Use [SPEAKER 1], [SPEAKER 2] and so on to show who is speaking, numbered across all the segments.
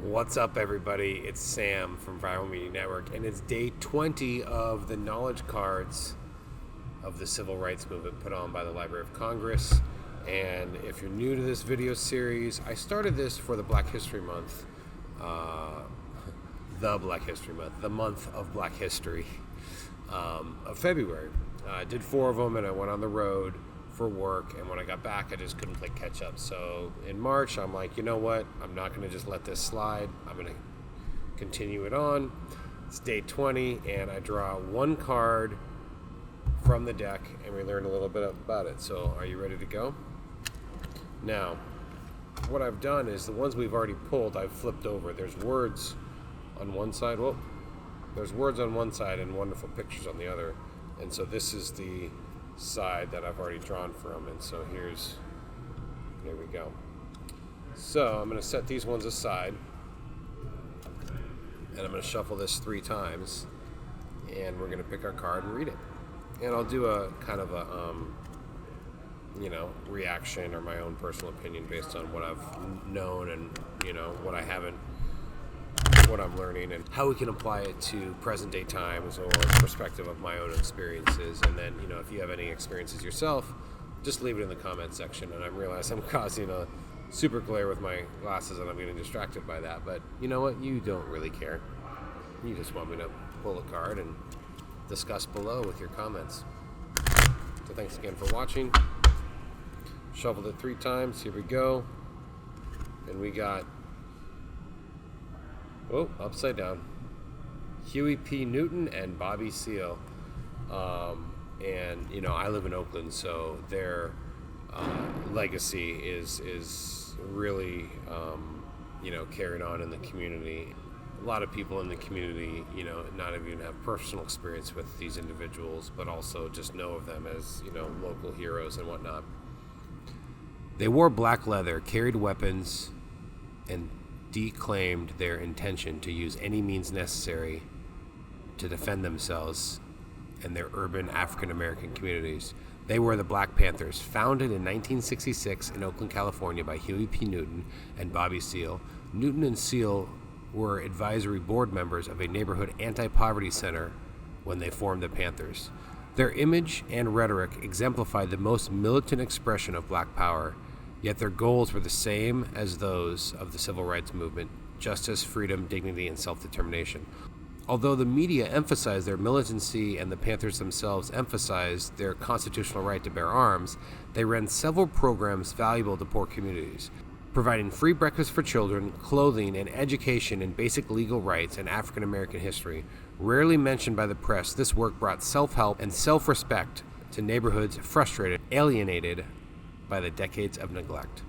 [SPEAKER 1] What's up, everybody? It's Sam from Viral Media Network, and it's day 20 of the knowledge cards of the civil rights movement put on by the Library of Congress. And if you're new to this video series, I started this for the Black History Month, the month of Black History of February. I did 4 of them, and I went on the road for work, and when I got back I just couldn't play catch up. So in March I'm like, you know what, I'm not going to just let this slide. I'm going to continue it on. It's day 20 and I draw one card from the deck and we learn a little bit about it. So are you ready to go? Now what I've done is the ones we've already pulled I've flipped over. There's words on one side. There's words on one side and wonderful pictures on the other. And so this is the side that I've already drawn from, and so here we go. So I'm going to set these ones aside and I'm going to shuffle this 3 times and we're going to pick our card and read it, and I'll do a kind of a reaction or my own personal opinion based on what I've known and what I haven't, what I'm learning, and how we can apply it to present day times or perspective of my own experiences. And then, if you have any experiences yourself, just leave it in the comment section. And I realize I'm causing a super glare with my glasses and I'm getting distracted by that, but you know what? You don't really care. You just want me to pull a card and discuss below with your comments. So thanks again for watching. Shuffled it 3 times. Here we go. And we got upside down. Huey P. Newton and Bobby Seale. And I live in Oakland, so their legacy is really carried on in the community. A lot of people in the community, not even have personal experience with these individuals, but also just know of them as local heroes and whatnot. They wore black leather, carried weapons, and declaimed their intention to use any means necessary to defend themselves and their urban African American communities. They were the Black Panthers, founded in 1966 in Oakland, California by Huey P. Newton and Bobby Seale. Newton and Seale were advisory board members of a neighborhood anti-poverty center when they formed the Panthers. Their image and rhetoric exemplified the most militant expression of Black power, yet their goals were the same as those of the civil rights movement: justice, freedom, dignity, and self-determination. Although the media emphasized their militancy and the Panthers themselves emphasized their constitutional right to bear arms, they ran several programs valuable to poor communities, providing free breakfast for children, clothing, and education in basic legal rights and African American history. Rarely mentioned by the press, this work brought self-help and self-respect to neighborhoods frustrated, alienated by the decades of neglect.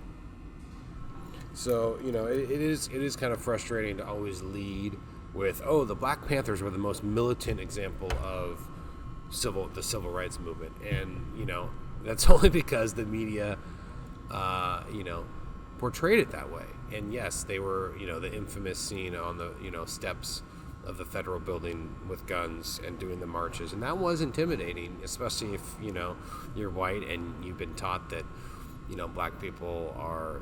[SPEAKER 1] So, it is kind of frustrating to always lead with, the Black Panthers were the most militant example of the civil rights movement. And, that's only because the media, portrayed it that way. And yes, they were, the infamous scene on the, steps of the federal building with guns and doing the marches. And that was intimidating, especially if, you're white and you've been taught that, Black people are,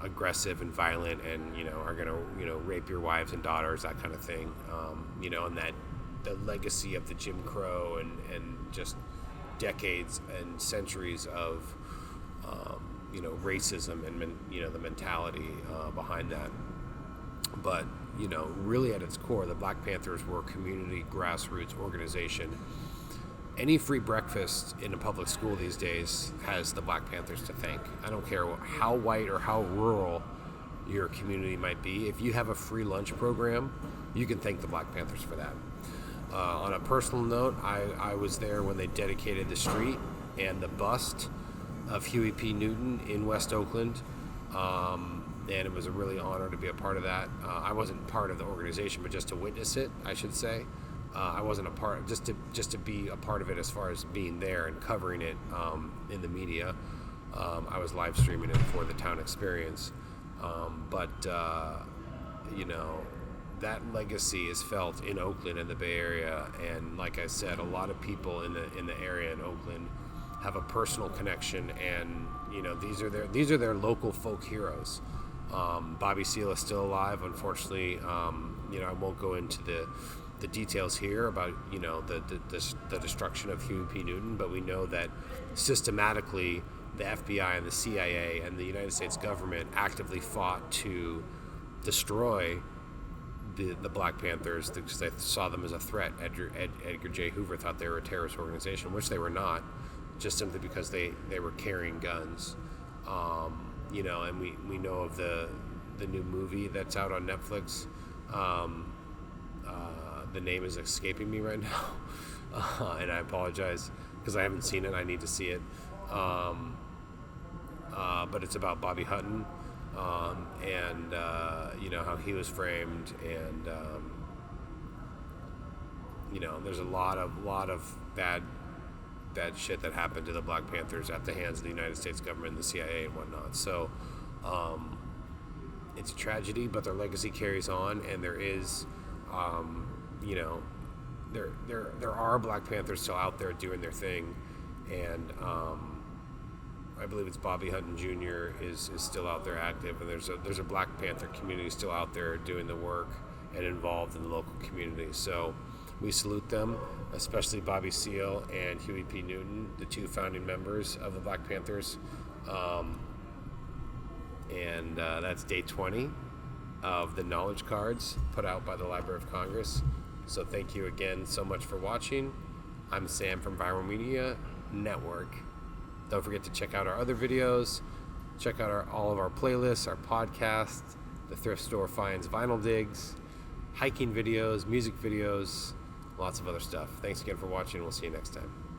[SPEAKER 1] aggressive and violent and, are going to, rape your wives and daughters, that kind of thing. And that the legacy of the Jim Crow and just decades and centuries of, racism and, the mentality behind that. But, really at its core, the Black Panthers were a community grassroots organization. Any free breakfast in a public school these days has the Black Panthers to thank. I don't care how white or how rural your community might be. If you have a free lunch program, you can thank the Black Panthers for that. On a personal note, I was there when they dedicated the street and the bust of Huey P. Newton in West Oakland. And it was a really honor to be a part of that. I wasn't part of the organization, but just to witness it, I should say. I wasn't a part, just to be a part of it as far as being there and covering it in the media. I was live streaming it for the Town Experience. But that legacy is felt in Oakland and the Bay Area. And like I said, a lot of people in the area in Oakland have a personal connection, and these are their local folk heroes. Bobby Seale is still alive, unfortunately. I won't go into the details here about the destruction of Huey P. Newton, but we know that systematically the FBI and the CIA and the United States government actively fought to destroy the Black Panthers because they saw them as a threat. Edgar J. Hoover thought they were a terrorist organization, which they were not, just simply because they were carrying guns. And we know of the new movie that's out on Netflix. The name is escaping me right now, and I apologize because I haven't seen it. I need to see it. But it's about Bobby Hutton, and how he was framed, and there's a lot of bad shit that happened to the Black Panthers at the hands of the United States government, the CIA, and whatnot. So it's a tragedy, but their legacy carries on, and there is, there are Black Panthers still out there doing their thing, and I believe it's Bobby Hutton Jr. is still out there active, and there's a Black Panther community still out there doing the work and involved in the local community. So we salute them, especially Bobby Seale and Huey P. Newton, the two founding members of the Black Panthers. And that's day 20 of the knowledge cards put out by the Library of Congress. So thank you again so much for watching. I'm Sam from Viral Media Network. Don't forget to check out our other videos. Check out all of our playlists, our podcasts, the thrift store finds vinyl digs, hiking videos, music videos, lots of other stuff. Thanks again for watching. We'll see you next time.